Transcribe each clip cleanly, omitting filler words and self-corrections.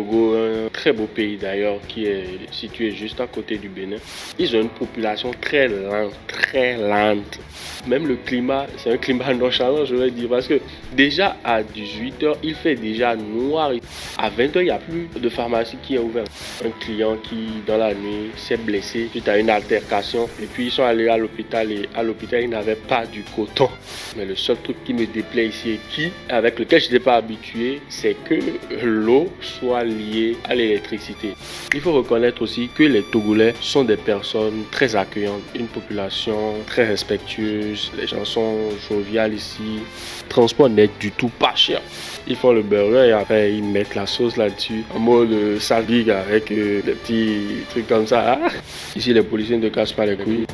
Togo, un très beau pays d'ailleurs qui est situé juste à côté du Bénin. Ils ont une population très lente. Même le climat, c'est un climat nonchalant, je vais dire, parce que déjà à 18h, il fait déjà noir. À 20h, il n'y a plus de pharmacie qui est ouverte. Un client qui, dans la nuit, s'est blessé suite à une altercation. Et puis, ils sont allés à l'hôpital et à l'hôpital, ils n'avaient pas du coton. Mais le seul truc qui me déplaît ici et avec lequel je n'étais pas habitué, c'est que l'eau soit liée à l'électricité. Il faut reconnaître aussi que les Togolais sont des personnes très accueillantes, une population très respectueuse, les gens sont joviales ici, transport n'est du tout pas cher. Ils font le burger et après ils mettent la sauce là-dessus en mode salbig avec des petits trucs comme ça. Ici les policiers ne te cassent pas les couilles.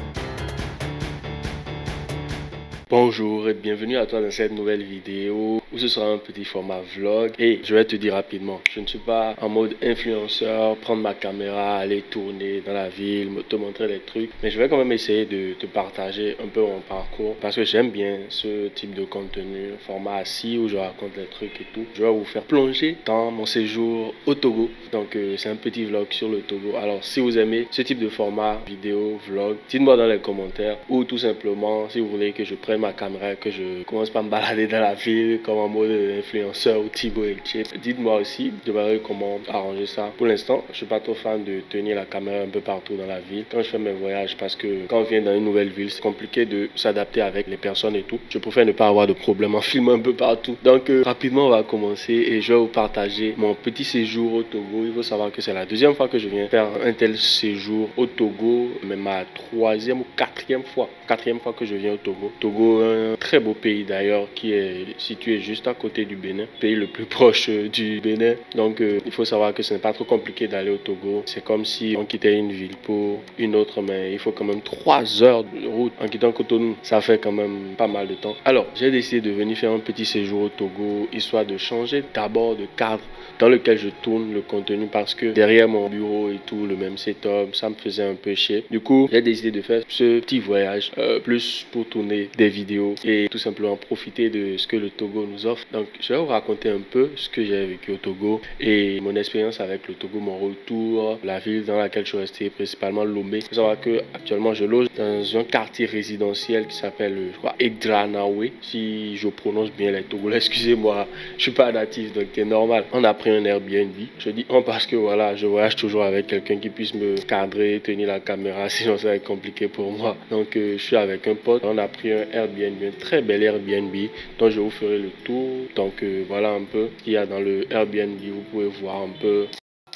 Bonjour et bienvenue à toi dans cette nouvelle vidéo où ce sera un petit format vlog et je vais te dire rapidement, je ne suis pas en mode influenceur, prendre ma caméra, aller tourner dans la ville, te montrer des trucs, mais je vais quand même essayer de te partager un peu mon parcours parce que j'aime bien ce type de contenu, format assis où je raconte les trucs et tout. Je vais vous faire plonger dans mon séjour au Togo, donc c'est un petit vlog sur le Togo. Alors si vous aimez ce type de format vidéo, vlog, dites-moi dans les commentaires ou tout simplement si vous voulez que je prenne ma caméra, que je commence pas à me balader dans la ville comme en mode influenceur ou Thibaut et Chip. Dites-moi aussi, je verrai comment arranger ça. Pour l'instant, je suis pas trop fan de tenir la caméra un peu partout dans la ville quand je fais mes voyages parce que quand on vient dans une nouvelle ville, c'est compliqué de s'adapter avec les personnes et tout. Je préfère ne pas avoir de problème en filmant un peu partout. Donc rapidement, on va commencer et je vais vous partager mon petit séjour au Togo. Il faut savoir que c'est la deuxième fois que je viens faire un tel séjour au Togo, même ma troisième ou quatrième fois que je viens au Togo. Togo, un très beau pays d'ailleurs qui est situé juste à côté du Bénin, pays le plus proche du Bénin. Donc il faut savoir que ce n'est pas trop compliqué d'aller au Togo. C'est comme si on quittait une ville pour une autre, mais il faut quand même 3 heures de route en quittant Cotonou. Ça fait quand même pas mal de temps. Alors j'ai décidé de venir faire un petit séjour au Togo, histoire de changer d'abord de cadre dans lequel je tourne le contenu parce que derrière mon bureau et tout, le même setup, ça me faisait un peu chier. Du coup, j'ai décidé de faire ce petit voyage plus pour tourner des vidéos et tout simplement profiter de ce que le Togo nous offre. Donc, je vais vous raconter un peu ce que j'ai vécu au Togo et mon expérience avec le Togo, mon retour, la ville dans laquelle je suis resté, principalement Lomé. Il faut savoir que actuellement, je loge dans un quartier résidentiel qui s'appelle, je crois, Egdranawe. Si je prononce bien les Togolais, excusez-moi, je suis pas natif, donc c'est normal. On a pris un Airbnb. Je dis on parce que voilà, je voyage toujours avec quelqu'un qui puisse me cadrer, tenir la caméra, sinon ça va être compliqué pour moi. Donc je suis avec un pote. On a pris un Airbnb, un très bel Airbnb dont je vous ferai le tour. Donc voilà un peu ce qu'il y a dans le Airbnb. Vous pouvez voir un peu.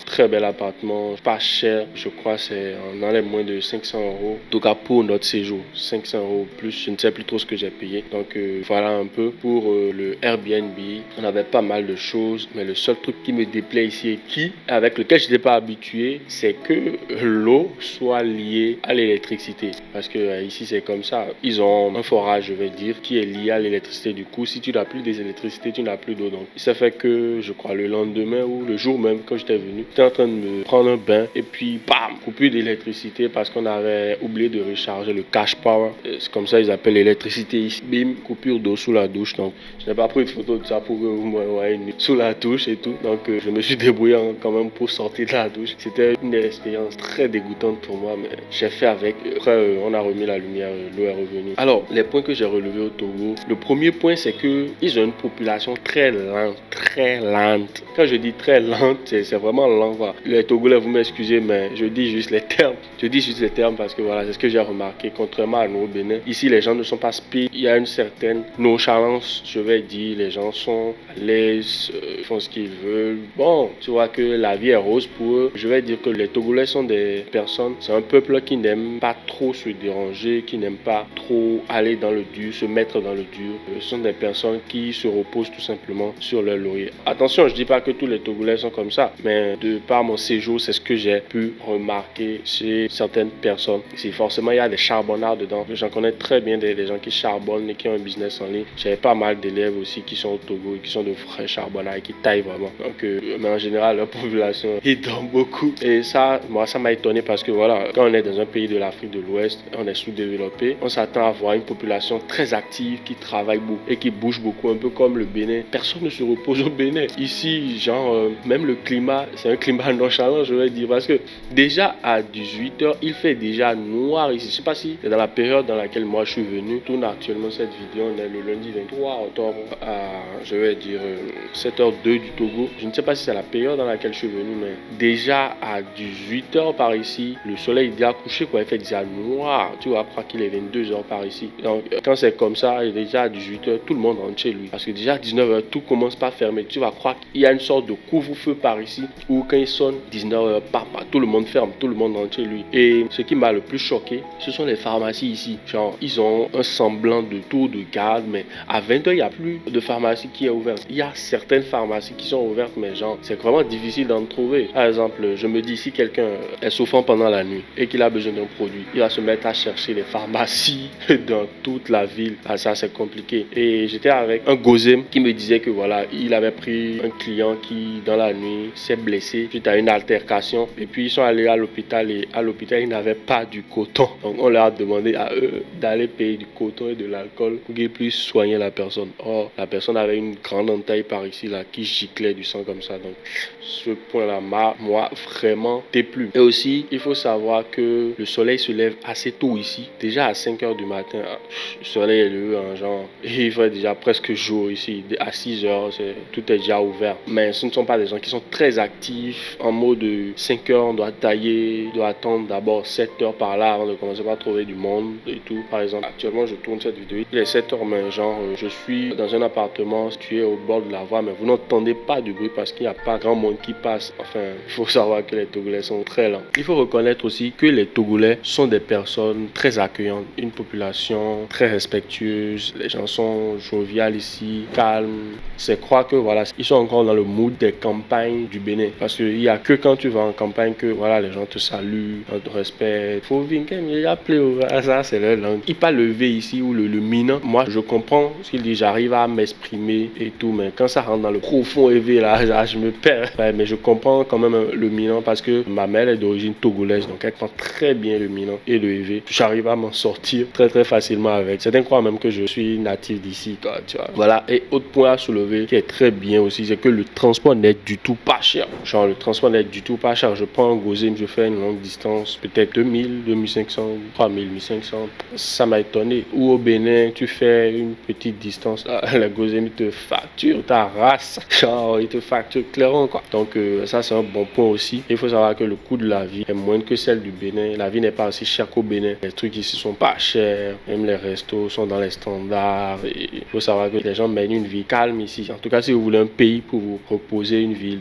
Très bel appartement, pas cher, je crois c'est on enlève moins de 500 euros. En tout cas pour notre séjour, 500 euros plus, je ne sais plus trop ce que j'ai payé. Donc voilà un peu pour le Airbnb. On avait pas mal de choses, mais le seul truc qui me déplaît ici et avec lequel je n'étais pas habitué, c'est que l'eau soit liée à l'électricité. Parce que ici c'est comme ça. Ils ont un forage, je vais dire, qui est lié à l'électricité. Du coup, si tu n'as plus d'électricité, tu n'as plus d'eau. Donc ça fait que je crois le lendemain ou le jour même quand j'étais venu, j'étais en train de me prendre un bain et puis bam, coupure d'électricité parce qu'on avait oublié de recharger le cash power. C'est comme ça ils appellent l'électricité ici. Bim, coupure d'eau sous la douche. Donc je n'ai pas pris de photo de ça pour que vous me voyez sous la douche et tout. Donc je me suis débrouillé quand même pour sortir de la douche. C'était une expérience très dégoûtante pour moi, mais j'ai fait avec. Après on a remis la lumière, l'eau est revenue. Alors les points que j'ai relevés au Togo, le premier point c'est que ils ont une population très lente. Quand je dis très lente, c'est vraiment lent. Les Togolais, vous m'excusez, mais je dis juste les termes. Je dis juste les termes parce que voilà, c'est ce que j'ai remarqué. Contrairement à nous au Bénin, ici les gens ne sont pas speed. Il y a une certaine nonchalance, je vais dire. Les gens sont à l'aise, font ce qu'ils veulent. Bon, tu vois que la vie est rose pour eux. Je vais dire que les Togolais sont des personnes, c'est un peuple qui n'aime pas trop se déranger, qui n'aime pas trop aller dans le dur, se mettre dans le dur. Ce sont des personnes qui se reposent tout simplement sur leur laurier. Attention, je dis pas que tous les Togolais sont comme ça, mais de par mon séjour, c'est ce que j'ai pu remarquer chez certaines personnes. C'est forcément, il y a des charbonnards dedans. J'en connais très bien des gens qui charbonnent et qui ont un business en ligne. J'avais pas mal d'élèves aussi qui sont au Togo et qui sont de vrais charbonnards et qui taillent vraiment. Donc, mais en général, leur population, ils dorment beaucoup. Et ça, moi, ça m'a étonné parce que voilà, quand on est dans un pays de l'Afrique de l'Ouest, on est sous-développé, on s'attend à voir une population très active qui travaille beaucoup et qui bouge beaucoup, un peu comme le Bénin. Personne ne se repose au Bénin. Ici, genre, même le climat, c'est un climat nonchalant, je vais dire, parce que déjà à 18h, il fait déjà noir ici. Je sais pas si c'est dans la période dans laquelle moi je suis venu. Tourne actuellement cette vidéo, on est le lundi 23 octobre à, je vais dire, 7h02 du Togo. Je ne sais pas si c'est la période dans laquelle je suis venu, mais déjà à 18h par ici, le soleil est déjà couché, quoi. Il fait déjà noir. Tu vas croire qu'il est 22h par ici. Donc, quand c'est comme ça, et déjà à 18h, tout le monde rentre chez lui. Parce que déjà à 19h, tout commence par fermer. Tu vas croire qu'il y a une sorte de couvre-feu par ici, où quand il sonne 19h, tout le monde ferme, tout le monde rentre chez lui. Et ce qui m'a le plus choqué, ce sont les pharmacies ici. Genre, ils ont un semblant de tour de garde, mais à 20h, il n'y a plus de pharmacie qui est ouverte. Il y a certaines pharmacies qui sont ouvertes, mais genre, c'est vraiment difficile d'en trouver. Par exemple, je me dis, si quelqu'un est souffrant pendant la nuit et qu'il a besoin d'un produit, il va se mettre à chercher les pharmacies dans toute la ville. Ah, ça, c'est compliqué. Et j'étais avec un Gozem qui me disait que voilà, il avait pris un client qui, dans la nuit, s'est blessé suite à une altercation. Et puis, ils sont allés à l'hôpital et à l'hôpital, ils n'avaient pas du coton. Donc, on leur a demandé à eux d'aller payer du coton et de l'alcool pour qu'ils puissent soigner la personne. Or, la personne avait une grande entaille par ici, là, qui giclait du sang comme ça. Donc, ce point-là m'a, moi, vraiment déplu. Et aussi, il faut savoir que le soleil se lève assez tôt ici. Déjà à 5h du matin, le soleil est levé en genre. Et il fait déjà presque jour ici. À 6h, tout est déjà ouvert. Mais ce ne sont pas des gens qui sont très actifs. En mode 5h, on doit tailler, on doit attendre d'abord 7h par là avant de commencer par trouver du monde et tout. Par exemple, actuellement, je tourne cette vidéo. Il est 7h, mais genre, je suis dans un appartement situé au bord de la voie, mais vous n'entendez pas de bruit parce qu'il n'y a pas grand monde qui passe. Enfin, il faut savoir que les Togolais sont très lents. Il faut reconnaître aussi que les Togolais sont des personnes très accueillantes, une population très respectueuse. Les gens sont joviales ici, calmes. C'est croire que voilà, ils sont encore dans le mood des campagnes du Bénin. Parce qu'il n'y a que quand tu vas en campagne que voilà, les gens te saluent, on te respectent. Faut venir, il a appelé ça, c'est leur langue. Il pas le V ici ou le minant. Moi, je comprends ce qu'il dit, j'arrive à m'exprimer et tout, mais quand ça rentre dans le profond élevé là, je me perds. Ouais, mais je comprends quand même le minant parce que ma mère est d'origine togolaise, donc elle comprend très bien le minant et le EV. J'arrive à m'en sortir très facilement avec. Certains croient même que je suis natif d'ici, tu vois. Voilà, et autre point à soulever qui est très bien aussi, c'est que le transport n'est du tout pas cher. Genre, le transport n'est du tout pas cher. Je prends un Gozem, je fais une longue distance, peut-être 2000, 2500, 3000, 1500. Ça m'a étonné. Ou au Bénin, tu fais une petite distance, le Gozem te facture ta race. Genre, il te facture clairement, quoi. Donc, ça, c'est un bon point aussi. Il faut savoir que le coût de la vie est moindre que celle du Bénin. La vie n'est pas aussi chère qu'au Bénin. Les trucs ici sont pas chers. Même les restos sont dans les standards. Et il faut savoir que les gens mènent une vie calme ici. En tout cas, si vous voulez un pays pour vous reposer, une ville,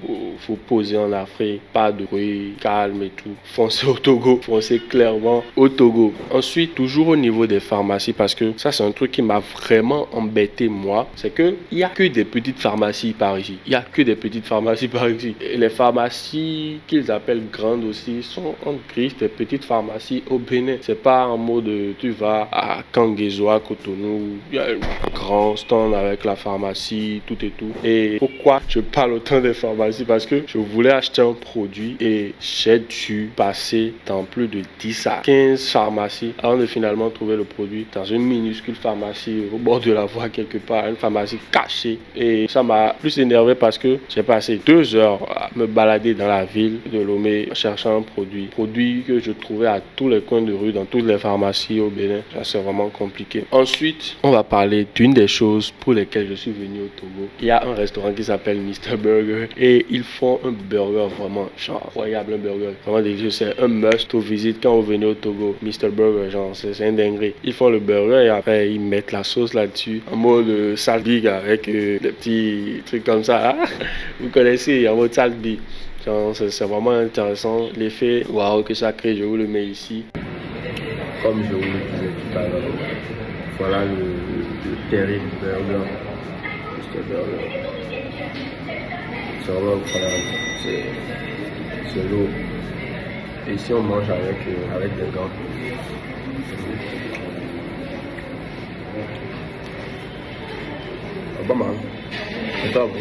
vous poser en Afrique, pas de bruit, calme et tout. Foncez au Togo. Foncez clairement au Togo. Ensuite, toujours au niveau des pharmacies, parce que ça, c'est un truc qui m'a vraiment embêté, moi. C'est que il n'y a que des petites pharmacies par ici. Il n'y a que des petites pharmacies par ici. Et les pharmacies qu'ils appellent grandes aussi sont en gris des petites pharmacies au Bénin. C'est pas en mode tu vas à Kangezo, à Cotonou, il y a un grand stand avec la pharmacie, tout et tout. Et pourquoi je parle autant des pharmacies? Parce que je voulais acheter un produit et j'ai dû passer dans plus de 10 à 15 pharmacies avant de finalement trouver le produit dans une minuscule pharmacie au bord de la voie quelque part, une pharmacie cachée. Et ça m'a plus énervé parce que j'ai passé 2 heures à me balader dans la ville de Lomé cherchant un produit que je trouvais à tous les coins de rue, dans toutes les pharmacies au Bénin. Ça, c'est vraiment compliqué. Ensuite, on va parler d'une des choses pour lesquelles je suis venu au Togo. Il y a un restaurant qui s'appelle Mr Burger et ils font un burger vraiment genre incroyable, un burger vraiment délicieux. C'est un must aux visites quand vous venez au Togo. Mr Burger, genre c'est un dinguerie. Ils font le burger et après ils mettent la sauce là-dessus en mode salbig avec des petits trucs comme ça. Vous connaissez, en mode salbig. C'est vraiment intéressant. L'effet waouh que ça crée, je vous le mets ici. Comme je vous le disais tout à l'heure, voilà le terrible burger. Mr Burger. C'est vraiment incroyable. c'est lourd. Et ici on mange avec des gants. Pas mal. C'est pas bon.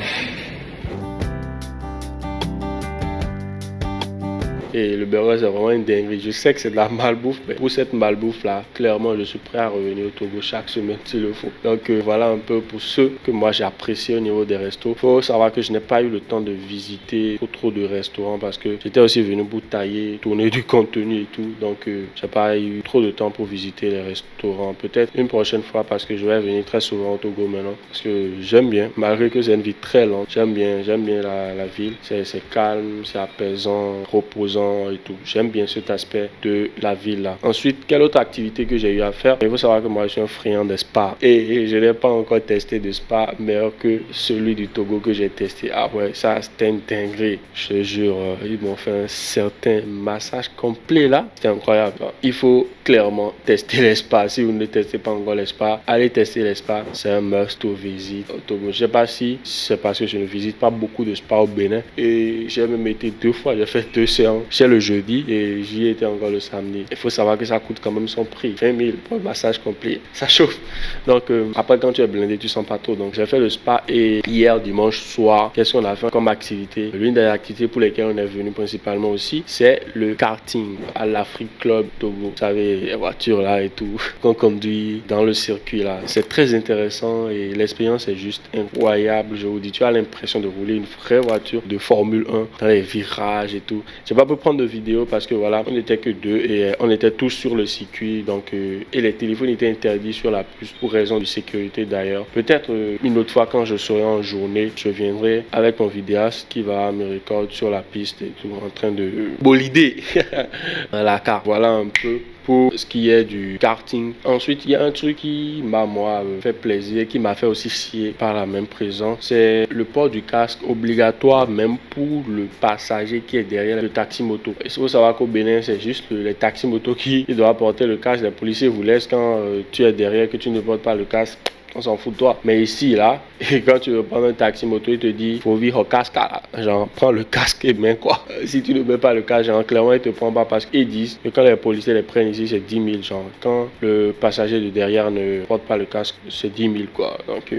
Et le burger, c'est vraiment une dinguerie. Je sais que c'est de la malbouffe, mais pour cette malbouffe-là, clairement, je suis prêt à revenir au Togo chaque semaine s'il le faut. Donc voilà un peu pour ceux que moi j'ai apprécié au niveau des restos. Il faut savoir que je n'ai pas eu le temps de visiter trop de restaurants parce que j'étais aussi venu pour tailler, tourner du contenu et tout. Donc j'ai pas eu trop de temps pour visiter les restaurants. Peut-être une prochaine fois parce que je vais venir très souvent au Togo maintenant. Parce que j'aime bien, malgré que c'est une vie très lente, j'aime bien la ville. C'est calme, c'est apaisant, reposant et tout. J'aime bien cet aspect de la ville là. Ensuite, quelle autre activité que j'ai eu à faire? Il faut savoir que moi je suis un friand des spas et je n'ai pas encore testé de spa meilleur que celui du Togo que j'ai testé. Ah ouais, ça c'était une dinguerie. Je te jure, ils m'ont fait un certain massage complet là. C'était incroyable. Il faut clairement tester les spas. Si vous ne testez pas encore les spas, allez tester les spas. C'est un must to visit au Togo. Je sais pas si c'est parce que je ne visite pas beaucoup de spas au Bénin et j'ai même été 2 fois. J'ai fait 2 séances chez le jeudi et j'y étais encore le samedi. Il faut savoir que ça coûte quand même son prix. 20 000 pour le massage complet. Ça chauffe. Donc après quand tu es blindé, tu sens pas trop. Donc j'ai fait le spa et hier dimanche soir, qu'est-ce qu'on a fait comme activité? L'une des activités pour lesquelles on est venu principalement aussi, c'est le karting à l'Afrique Club Togo. Vous savez, les voitures là et tout qu'on conduit dans le circuit là. C'est très intéressant et l'expérience est juste incroyable. Je vous dis, tu as l'impression de rouler une vraie voiture de Formule 1 dans les virages et tout. J'ai pas pu prendre de vidéo parce que voilà, on n'était que 2 et on était tous sur le circuit. Donc et les téléphones étaient interdits sur la piste pour raison de sécurité d'ailleurs. Peut-être une autre fois quand je serai en journée, je viendrai avec mon vidéaste qui va me recorder sur la piste et tout en train de bolider la carte. Voilà un peu pour ce qui est du karting. Ensuite, il y a un truc qui m'a fait plaisir, qui m'a fait aussi chier par la même présence, c'est le port du casque obligatoire même pour le passager qui est derrière le taxi moto. Il faut savoir qu'au Bénin, c'est juste les taxis moto qui doivent porter le casque. Les policiers vous laissent quand tu es derrière, que tu ne portes pas le casque. On s'en fout de toi. Mais ici, là, et quand tu veux prendre un taxi moto, il te dit, faut vivre au casque, là. Genre, prends le casque et mets quoi. Si tu ne mets pas le casque, genre, clairement, ils te prennent pas parce qu'ils disent que quand les policiers les prennent ici, c'est 10 000. Genre, quand le passager de derrière ne porte pas le casque, c'est 10 000, quoi. Donc,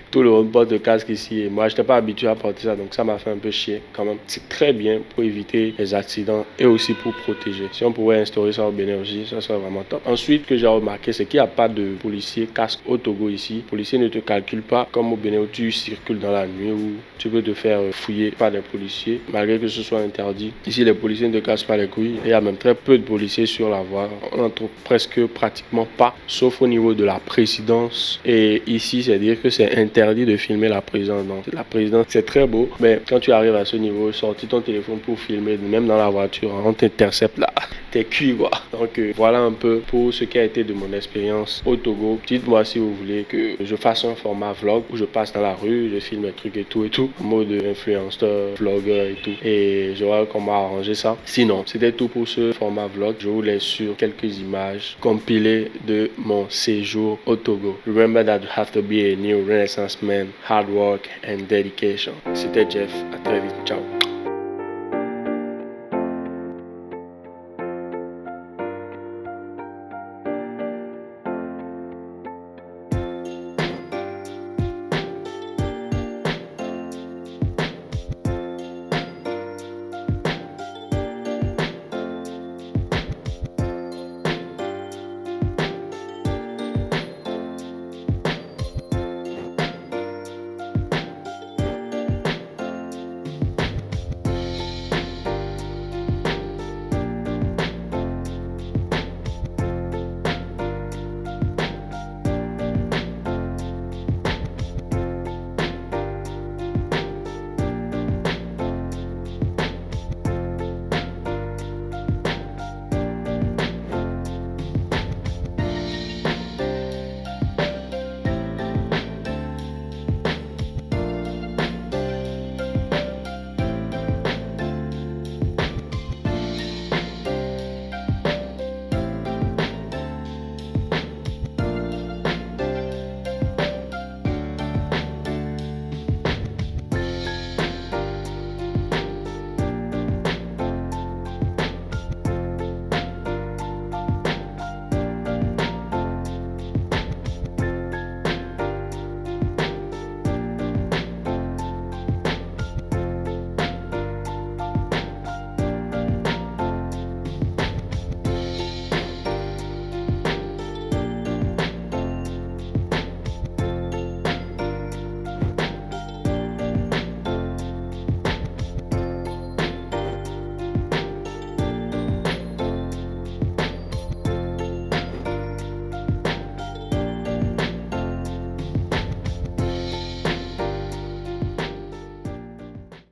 tout le monde porte le casque ici. Et moi, je n'étais pas habitué à porter ça. Donc, ça m'a fait un peu chier quand même. C'est très bien pour éviter les accidents et aussi pour protéger. Si on pouvait instaurer ça au Bénin aussi, ça serait vraiment top. Ensuite, ce que j'ai remarqué, c'est qu'il n'y a pas de policiers casque au Togo ici. Le policier ne te calcule pas comme au Bénin où tu circules dans la nuit où tu peux te faire fouiller par des policiers malgré que ce soit interdit. Ici, les policiers ne te cassent pas les couilles. Et il y a même très peu de policiers sur la voie. On n'en trouve presque pratiquement pas, sauf au niveau de la présidence. Et ici, c'est dire que c'est interdit de filmer la présidence. Donc, la présidence, c'est très beau, mais quand tu arrives à ce niveau, sortis ton téléphone pour filmer, même dans la voiture, on t'intercepte là. T'es cuit quoi. Donc voilà un peu pour ce qui a été de mon expérience au Togo. Dites-moi si vous voulez que je fasse un format vlog où je passe dans la rue, je filme des trucs et tout, en mode influenceur, vlogueur et tout. Et je vois comment arranger ça. Sinon, c'était tout pour ce format vlog. Je vous laisse sur quelques images compilées de mon séjour au Togo. Remember that you have to be a new Renaissance man, hard work and dedication. C'était Jeff. À très vite. Ciao.